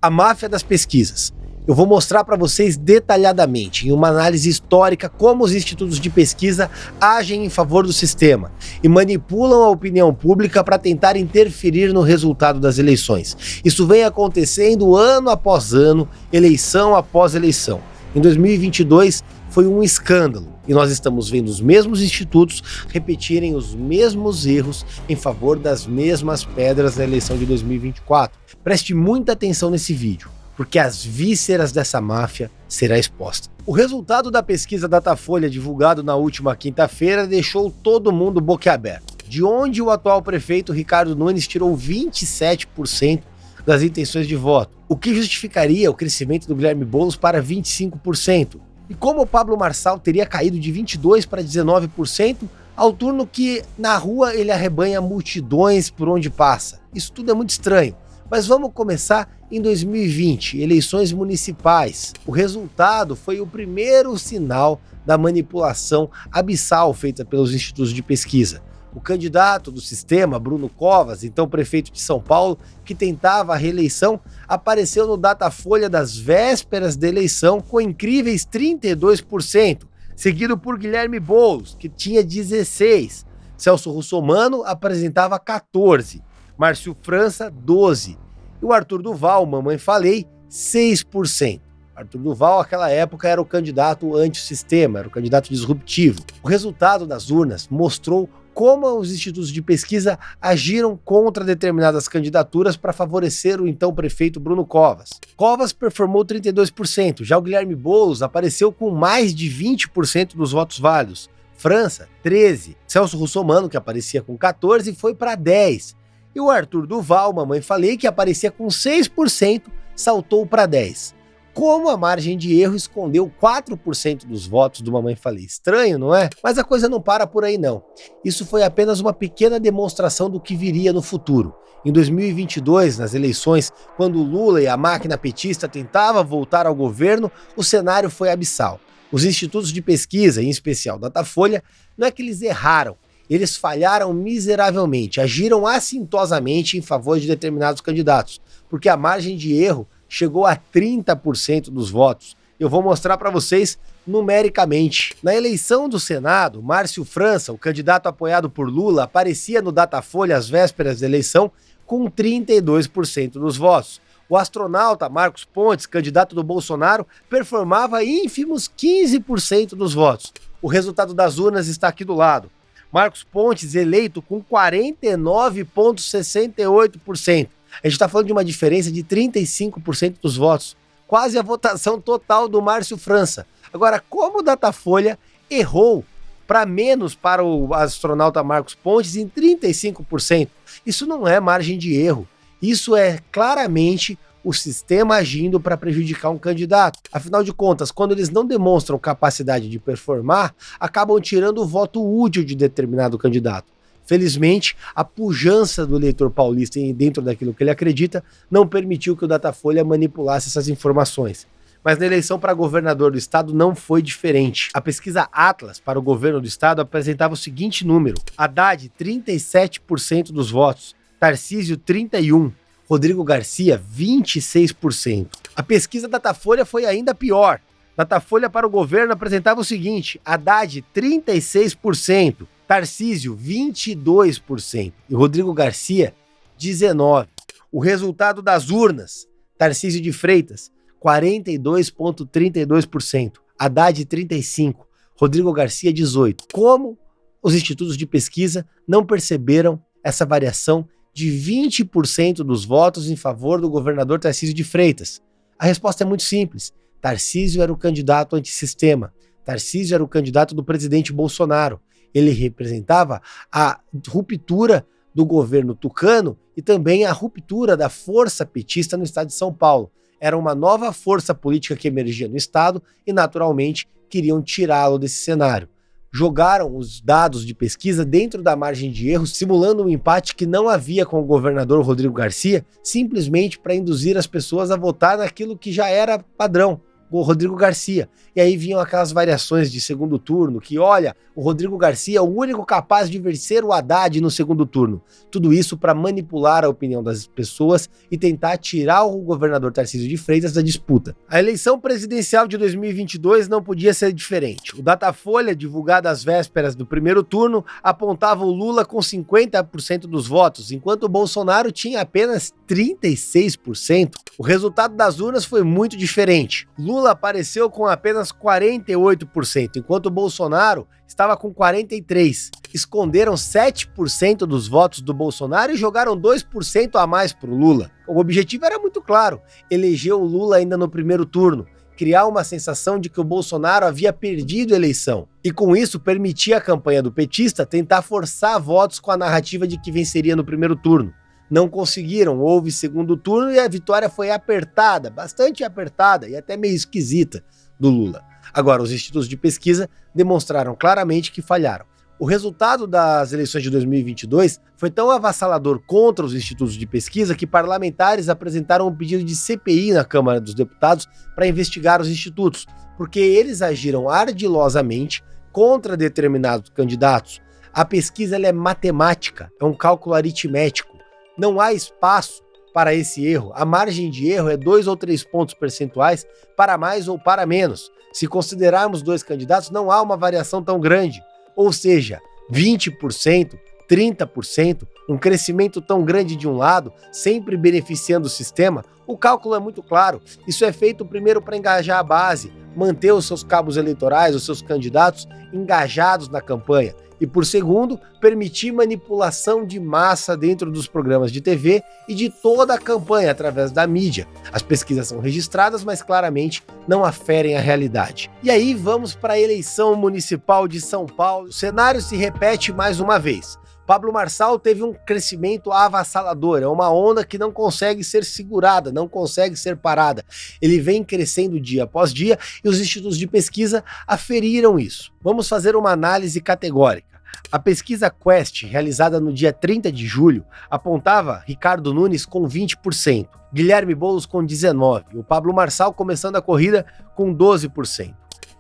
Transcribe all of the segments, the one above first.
A máfia das pesquisas. Eu vou mostrar para vocês detalhadamente, em uma análise histórica, como os institutos de pesquisa agem em favor do sistema e manipulam a opinião pública para tentar interferir no resultado das eleições. Isso vem acontecendo ano após ano, eleição após eleição. Em 2022 foi um escândalo e nós estamos vendo os mesmos institutos repetirem os mesmos erros em favor das mesmas pedras na eleição de 2024. Preste muita atenção nesse vídeo, porque as vísceras dessa máfia será exposta. O resultado da pesquisa Datafolha divulgado na última quinta-feira deixou todo mundo boquiaberto. De onde o atual prefeito Ricardo Nunes tirou 27% das intenções de voto, o que justificaria o crescimento do Guilherme Boulos para 25%. E como o Pablo Marçal teria caído de 22% para 19%, ao turno que na rua ele arrebanha multidões por onde passa. Isso tudo é muito estranho. Mas vamos começar em 2020, eleições municipais. O resultado foi o primeiro sinal da manipulação abissal feita pelos institutos de pesquisa. O candidato do sistema, Bruno Covas, então prefeito de São Paulo, que tentava a reeleição, apareceu no Datafolha das vésperas da eleição com incríveis 32%, seguido por Guilherme Boulos, que tinha 16%. Celso Russomano apresentava 14%, Márcio França, 12%. E o Arthur Duval, mamãe falei, 6%. Arthur Duval, naquela época, era o candidato antissistema, era o candidato disruptivo. O resultado das urnas mostrou como os institutos de pesquisa agiram contra determinadas candidaturas para favorecer o então prefeito Bruno Covas. Covas performou 32%, já o Guilherme Boulos apareceu com mais de 20% dos votos válidos. França, 13%. Celso Russomano, que aparecia com 14%, foi para 10%. E o Arthur Duval, mamãe falei, que aparecia com 6%, saltou para 10%. Como a margem de erro escondeu 4% dos votos do mamãe falei. Estranho, não é? Mas a coisa não para por aí não. Isso foi apenas uma pequena demonstração do que viria no futuro. Em 2022, nas eleições, quando Lula e a máquina petista tentavam voltar ao governo, o cenário foi abissal. Os institutos de pesquisa, em especial Datafolha, não é que eles erraram. Eles falharam miseravelmente, agiram assintosamente em favor de determinados candidatos, porque a margem de erro chegou a 30% dos votos. Eu vou mostrar para vocês numericamente. Na eleição do Senado, Márcio França, o candidato apoiado por Lula, aparecia no Datafolha às vésperas da eleição com 32% dos votos. O astronauta Marcos Pontes, candidato do Bolsonaro, performava ínfimos 15% dos votos. O resultado das urnas está aqui do lado. Marcos Pontes eleito com 49,68%. A gente está falando de uma diferença de 35% dos votos. Quase a votação total do Márcio França. Agora, como o Datafolha errou para menos para o astronauta Marcos Pontes em 35%? Isso não é margem de erro. Isso é claramente o sistema agindo para prejudicar um candidato. Afinal de contas, quando eles não demonstram capacidade de performar, acabam tirando o voto útil de determinado candidato. Felizmente, a pujança do eleitor paulista dentro daquilo que ele acredita não permitiu que o Datafolha manipulasse essas informações. Mas na eleição para governador do estado não foi diferente. A pesquisa Atlas para o governo do estado apresentava o seguinte número: Haddad, 37% dos votos, Tarcísio, 31%, Rodrigo Garcia, 26%. A pesquisa Datafolha foi ainda pior. Datafolha para o governo apresentava o seguinte: Haddad, 36%, Tarcísio, 22% e Rodrigo Garcia, 19%. O resultado das urnas: Tarcísio de Freitas, 42,32%, Haddad, 35%, Rodrigo Garcia, 18%. Como os institutos de pesquisa não perceberam essa variação de 20% dos votos em favor do governador Tarcísio de Freitas? A resposta é muito simples. Tarcísio era o candidato antissistema. Tarcísio era o candidato do presidente Bolsonaro. Ele representava a ruptura do governo tucano e também a ruptura da força petista no estado de São Paulo. Era uma nova força política que emergia no estado e, naturalmente, queriam tirá-lo desse cenário. Jogaram os dados de pesquisa dentro da margem de erro, simulando um empate que não havia com o governador Rodrigo Garcia, simplesmente para induzir as pessoas a votar naquilo que já era padrão. o Rodrigo Garcia. E aí vinham aquelas variações de segundo turno, que olha, o Rodrigo Garcia é o único capaz de vencer o Haddad no segundo turno. Tudo isso para manipular a opinião das pessoas e tentar tirar o governador Tarcísio de Freitas da disputa. A eleição presidencial de 2022 não podia ser diferente. O Datafolha, divulgado às vésperas do primeiro turno, apontava o Lula com 50% dos votos, enquanto o Bolsonaro tinha apenas 36%. O resultado das urnas foi muito diferente. Lula apareceu com apenas 48%, enquanto o Bolsonaro estava com 43%. Esconderam 7% dos votos do Bolsonaro e jogaram 2% a mais para o Lula. O objetivo era muito claro: eleger o Lula ainda no primeiro turno, criar uma sensação de que o Bolsonaro havia perdido a eleição. E com isso permitir à campanha do petista tentar forçar votos com a narrativa de que venceria no primeiro turno. Não conseguiram, houve segundo turno e a vitória foi apertada, bastante apertada e até meio esquisita do Lula. Agora, os institutos de pesquisa demonstraram claramente que falharam. O resultado das eleições de 2022 foi tão avassalador contra os institutos de pesquisa que parlamentares apresentaram um pedido de CPI na Câmara dos Deputados para investigar os institutos, porque eles agiram ardilosamente contra determinados candidatos. A pesquisa ela é matemática, é um cálculo aritmético. Não há espaço para esse erro. A margem de erro é 2 ou 3 pontos percentuais para mais ou para menos. Se considerarmos dois candidatos, não há uma variação tão grande. Ou seja, 20%, 30%, um crescimento tão grande de um lado, sempre beneficiando o sistema, o cálculo é muito claro. Isso é feito primeiro para engajar a base, manter os seus cabos eleitorais, os seus candidatos engajados na campanha. E por segundo, permitir manipulação de massa dentro dos programas de TV e de toda a campanha através da mídia. As pesquisas são registradas, mas claramente não aferem a realidade. E aí vamos para a eleição municipal de São Paulo. O cenário se repete mais uma vez. Pablo Marçal teve um crescimento avassalador, é uma onda que não consegue ser segurada, não consegue ser parada. Ele vem crescendo dia após dia e os institutos de pesquisa aferiram isso. Vamos fazer uma análise categórica. A pesquisa Quest, realizada no dia 30 de julho, apontava Ricardo Nunes com 20%, Guilherme Boulos com 19%, e o Pablo Marçal começando a corrida com 12%.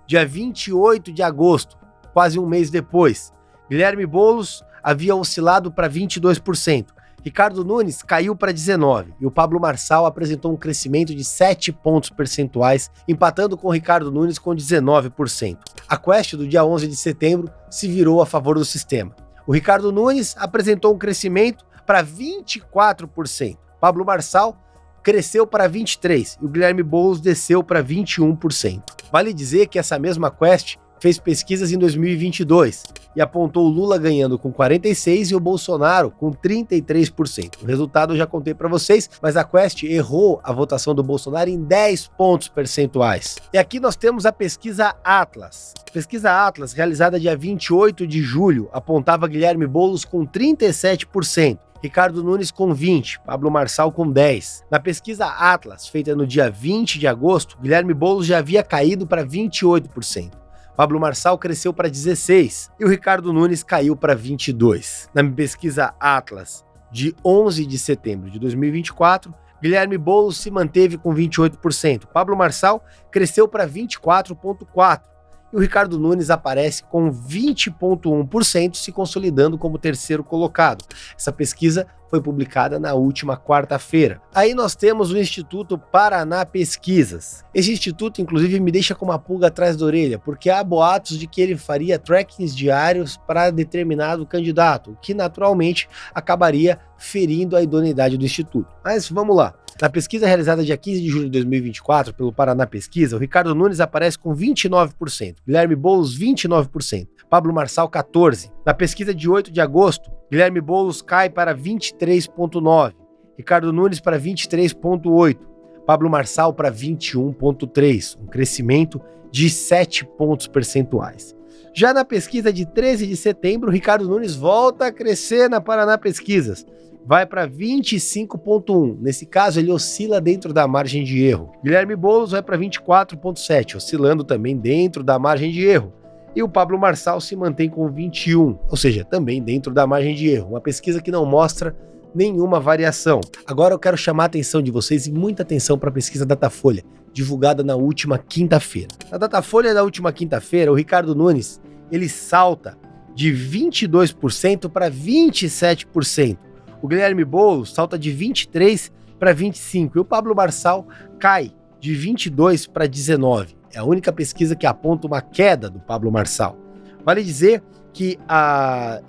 Dia 28 de agosto, quase um mês depois, Guilherme Boulos havia oscilado para 22%, Ricardo Nunes caiu para 19% e o Pablo Marçal apresentou um crescimento de 7 pontos percentuais, empatando com Ricardo Nunes com 19%. A Quest do dia 11 de setembro se virou a favor do sistema. O Ricardo Nunes apresentou um crescimento para 24%, Pablo Marçal cresceu para 23% e o Guilherme Boulos desceu para 21%. Vale dizer que essa mesma Quest fez pesquisas em 2022 e apontou o Lula ganhando com 46% e o Bolsonaro com 33%. O resultado eu já contei para vocês, mas a Quest errou a votação do Bolsonaro em 10 pontos percentuais. E aqui nós temos a pesquisa Atlas. A pesquisa Atlas, realizada dia 28 de julho, apontava Guilherme Boulos com 37%. Ricardo Nunes com 20%, Pablo Marçal com 10%. Na pesquisa Atlas, feita no dia 20 de agosto, Guilherme Boulos já havia caído para 28%. Pablo Marçal cresceu para 16% e o Ricardo Nunes caiu para 22%. Na pesquisa Atlas, de 11 de setembro de 2024, Guilherme Boulos se manteve com 28%. Pablo Marçal cresceu para 24,4%. E o Ricardo Nunes aparece com 20,1%, se consolidando como terceiro colocado. Essa pesquisa foi publicada na última quarta-feira. Aí nós temos o Instituto Paraná Pesquisas. Esse instituto, inclusive, me deixa com uma pulga atrás da orelha, porque há boatos de que ele faria trackings diários para determinado candidato, o que naturalmente acabaria ferindo a idoneidade do instituto. Mas vamos lá. Na pesquisa realizada dia 15 de julho de 2024 pelo Paraná Pesquisa, o Ricardo Nunes aparece com 29%, Guilherme Boulos 29%, Pablo Marçal 14%. Na pesquisa de 8 de agosto, Guilherme Boulos cai para 23,9%, Ricardo Nunes para 23,8%, Pablo Marçal para 21,3%, um crescimento de 7 pontos percentuais. Já na pesquisa de 13 de setembro, Ricardo Nunes volta a crescer na Paraná Pesquisas, vai para 25,1%. Nesse caso, ele oscila dentro da margem de erro. Guilherme Boulos vai para 24,7%, oscilando também dentro da margem de erro. E o Pablo Marçal se mantém com 21%, ou seja, também dentro da margem de erro. Uma pesquisa que não mostra nenhuma variação. Agora eu quero chamar a atenção de vocês e muita atenção para a pesquisa Datafolha, divulgada na última quinta-feira. Na Datafolha da última quinta-feira, o Ricardo Nunes, ele salta de 22% para 27%. O Guilherme Boulos salta de 23% para 25%. E o Pablo Marçal cai de 22% para 19%. É a única pesquisa que aponta uma queda do Pablo Marçal. Vale dizer que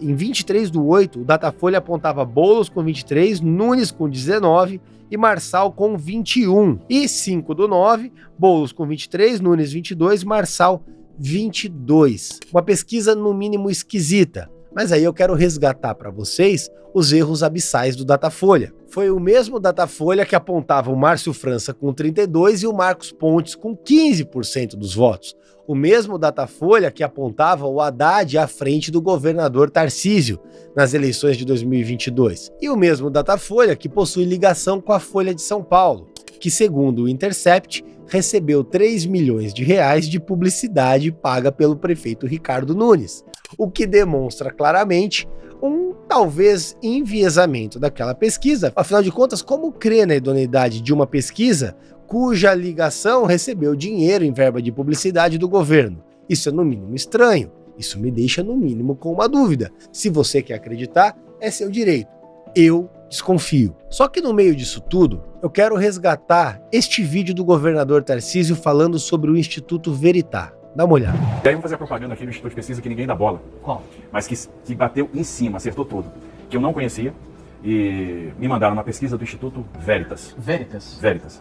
em 23/8, o Datafolha apontava Boulos com 23%, Nunes com 19% e Marçal com 21%. E 5/9, Boulos com 23%, Nunes 22%, Marçal 22%. Uma pesquisa no mínimo esquisita, mas aí eu quero resgatar para vocês os erros abissais do Datafolha. Foi o mesmo Datafolha que apontava o Márcio França com 32% e o Marcos Pontes com 15% dos votos. O mesmo Datafolha que apontava o Haddad à frente do governador Tarcísio nas eleições de 2022. E o mesmo Datafolha que possui ligação com a Folha de São Paulo, que, segundo o Intercept, recebeu 3 milhões de reais de publicidade paga pelo prefeito Ricardo Nunes, o que demonstra claramente um talvez enviesamento daquela pesquisa. Afinal de contas, como crer na idoneidade de uma pesquisa cuja ligação recebeu dinheiro em verba de publicidade do governo? Isso é no mínimo estranho. Isso me deixa no mínimo com uma dúvida. Se você quer acreditar, é seu direito. Eu desconfio. Só que no meio disso tudo, eu quero resgatar este vídeo do governador Tarcísio falando sobre o Instituto Veritá. Dá uma olhada. E aí vamos fazer a propaganda aqui do Instituto de Pesquisa que ninguém dá bola. Qual? Mas que bateu em cima, acertou tudo. Que eu não conhecia e me mandaram uma pesquisa do Instituto Veritas. Veritas? Veritas.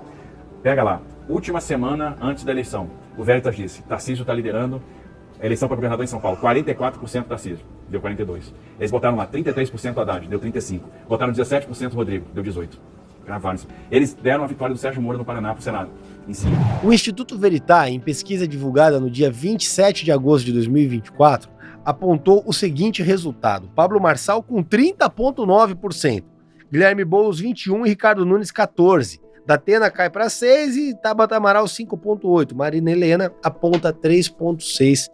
Pega lá, última semana antes da eleição. O Veritas disse, Tarcísio está liderando a eleição para governador em São Paulo. 44% Tarcísio, deu 42%. Eles botaram lá 33% Haddad, deu 35%. Botaram 17% Rodrigo, deu 18%. Gravaram isso. Eles deram a vitória do Sérgio Moro no Paraná para o Senado. Em cima. O Instituto Veritá, em pesquisa divulgada no dia 27 de agosto de 2024, apontou o seguinte resultado: Pablo Marçal com 30,9%, Guilherme Boulos 21% e Ricardo Nunes 14%. Datena cai para 6% e Tabata Amaral 5,8%. Marina Helena aponta 3,6%.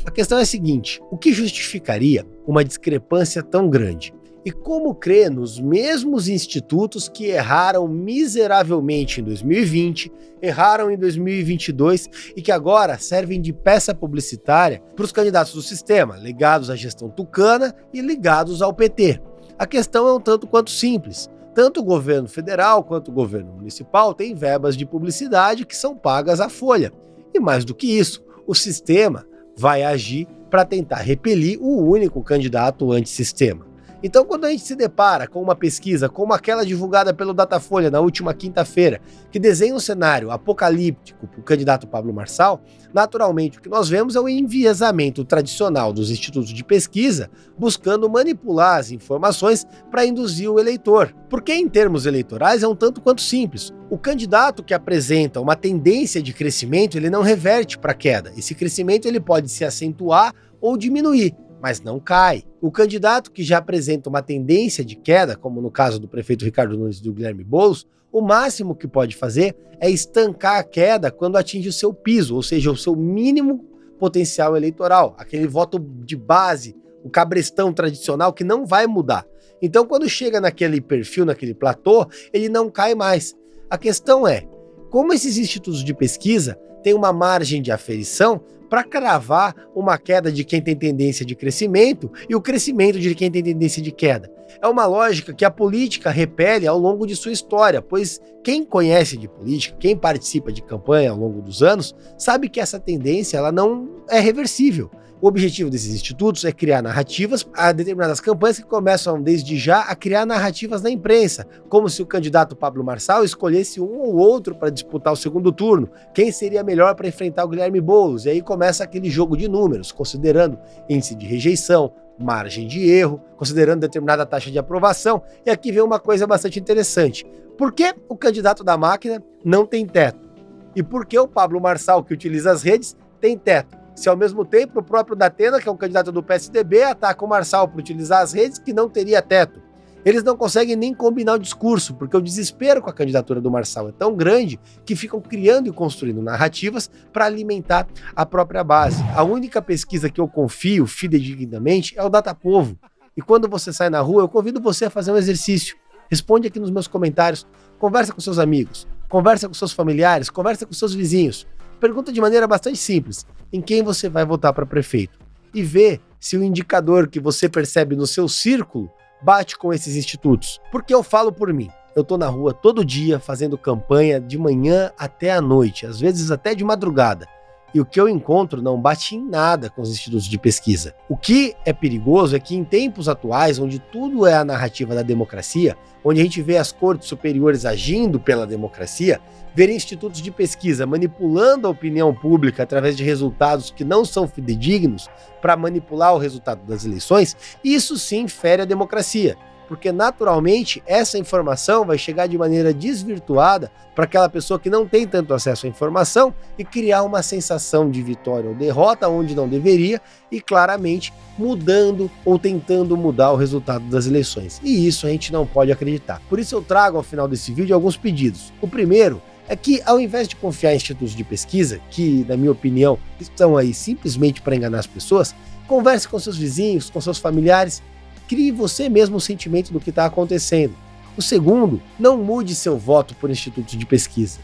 A questão é a seguinte: o que justificaria uma discrepância tão grande? E como crer nos mesmos institutos que erraram miseravelmente em 2020, erraram em 2022 e que agora servem de peça publicitária para os candidatos do sistema, ligados à gestão tucana e ligados ao PT? A questão é um tanto quanto simples. Tanto o governo federal quanto o governo municipal têm verbas de publicidade que são pagas à folha. E mais do que isso, o sistema vai agir para tentar repelir o único candidato antissistema. Então, quando a gente se depara com uma pesquisa como aquela divulgada pelo Datafolha na última quinta-feira, que desenha um cenário apocalíptico para o candidato Pablo Marçal, naturalmente o que nós vemos é o enviesamento tradicional dos institutos de pesquisa buscando manipular as informações para induzir o eleitor. Porque em termos eleitorais é um tanto quanto simples. O candidato que apresenta uma tendência de crescimento, ele não reverte para queda. Esse crescimento ele pode se acentuar ou diminuir, mas não cai. O candidato que já apresenta uma tendência de queda, como no caso do prefeito Ricardo Nunes e do Guilherme Boulos, o máximo que pode fazer é estancar a queda quando atinge o seu piso, ou seja, o seu mínimo potencial eleitoral, aquele voto de base, o cabrestão tradicional que não vai mudar. Então, quando chega naquele perfil, naquele platô, ele não cai mais. A questão é, como esses institutos de pesquisa têm uma margem de aferição para cravar uma queda de quem tem tendência de crescimento e o crescimento de quem tem tendência de queda? É uma lógica que a política repele ao longo de sua história, pois quem conhece de política, quem participa de campanha ao longo dos anos, sabe que essa tendência ela não é reversível. O objetivo desses institutos é criar narrativas a determinadas campanhas que começam desde já a criar narrativas na imprensa, como se o candidato Pablo Marçal escolhesse um ou outro para disputar o segundo turno, quem seria melhor para enfrentar o Guilherme Boulos, e aí começa aquele jogo de números, considerando índice de rejeição, margem de erro, considerando determinada taxa de aprovação, e aqui vem uma coisa bastante interessante. Por que o candidato da máquina não tem teto? E por que o Pablo Marçal, que utiliza as redes, tem teto? Se ao mesmo tempo o próprio Datena, que é um candidato do PSDB, ataca o Marçal por utilizar as redes que não teria teto. Eles não conseguem nem combinar o discurso, porque o desespero com a candidatura do Marçal é tão grande que ficam criando e construindo narrativas para alimentar a própria base. A única pesquisa que eu confio fidedignamente é o Datapovo, E quando você sai na rua, eu convido você a fazer um exercício. Responde aqui nos meus comentários, conversa com seus amigos, conversa com seus familiares, conversa com seus vizinhos. Pergunta de maneira bastante simples, em quem você vai votar para prefeito? E vê se o indicador que você percebe no seu círculo bate com esses institutos. Porque eu falo por mim. Eu tô na rua todo dia fazendo campanha de manhã até à noite, às vezes até de madrugada. E o que eu encontro não bate em nada com os institutos de pesquisa. O que é perigoso é que em tempos atuais, onde tudo é a narrativa da democracia, onde a gente vê as cortes superiores agindo pela democracia, ver institutos de pesquisa manipulando a opinião pública através de resultados que não são fidedignos para manipular o resultado das eleições, isso sim fere a democracia. Porque naturalmente essa informação vai chegar de maneira desvirtuada para aquela pessoa que não tem tanto acesso à informação e criar uma sensação de vitória ou derrota onde não deveria e claramente mudando ou tentando mudar o resultado das eleições. E isso a gente não pode acreditar. Por isso eu trago ao final desse vídeo alguns pedidos. O primeiro é que, ao invés de confiar em institutos de pesquisa, que na minha opinião estão aí simplesmente para enganar as pessoas, converse com seus vizinhos, com seus familiares. Crie você mesmo o sentimento do que está acontecendo. O segundo, não mude seu voto por institutos de pesquisa.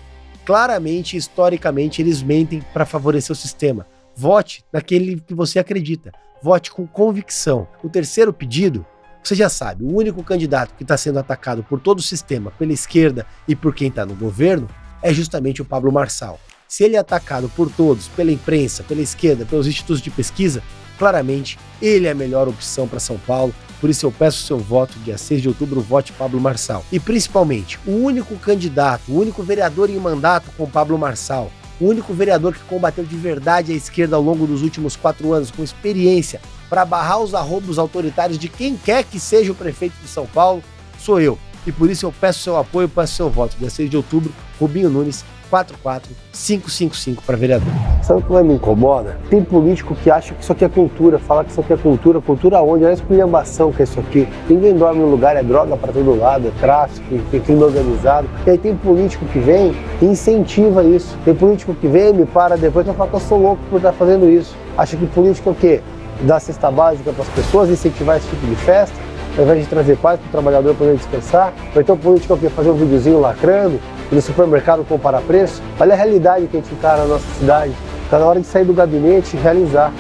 Claramente, historicamente, eles mentem para favorecer o sistema. Vote naquele que você acredita. Vote com convicção. O terceiro pedido, você já sabe, o único candidato que está sendo atacado por todo o sistema, pela esquerda e por quem está no governo, é justamente o Pablo Marçal. Se ele é atacado por todos, pela imprensa, pela esquerda, pelos institutos de pesquisa, claramente ele é a melhor opção para São Paulo. Por isso eu peço o seu voto, dia 6 de outubro, vote Pablo Marçal. E principalmente, o único candidato, o único vereador em mandato com Pablo Marçal, o único vereador que combateu de verdade a esquerda ao longo dos últimos 4 anos, com experiência, para barrar os arroubos autoritários de quem quer que seja o prefeito de São Paulo, sou eu. E por isso eu peço seu apoio, peço seu voto, dia 6 de outubro, Rubinho Nunes, 44555 para vereador. Sabe o que me incomoda? Tem político que acha que isso aqui é cultura, fala que isso aqui é cultura. Cultura onde? Olha a esculhambação que é isso aqui. Ninguém dorme no lugar, é droga para todo lado, é tráfico, tem crime organizado. E aí tem político que vem e incentiva isso. Tem político que vem, me para depois e fala que eu sou louco por estar fazendo isso. Acha que político é o quê? Dar cesta básica para as pessoas, incentivar esse tipo de festa, ao invés de trazer paz para o trabalhador poder descansar. Ou então político é o quê? Fazer um videozinho lacrando, e no supermercado comparar preço. Olha a realidade que a gente encara na nossa cidade. Está na hora de sair do gabinete e realizar.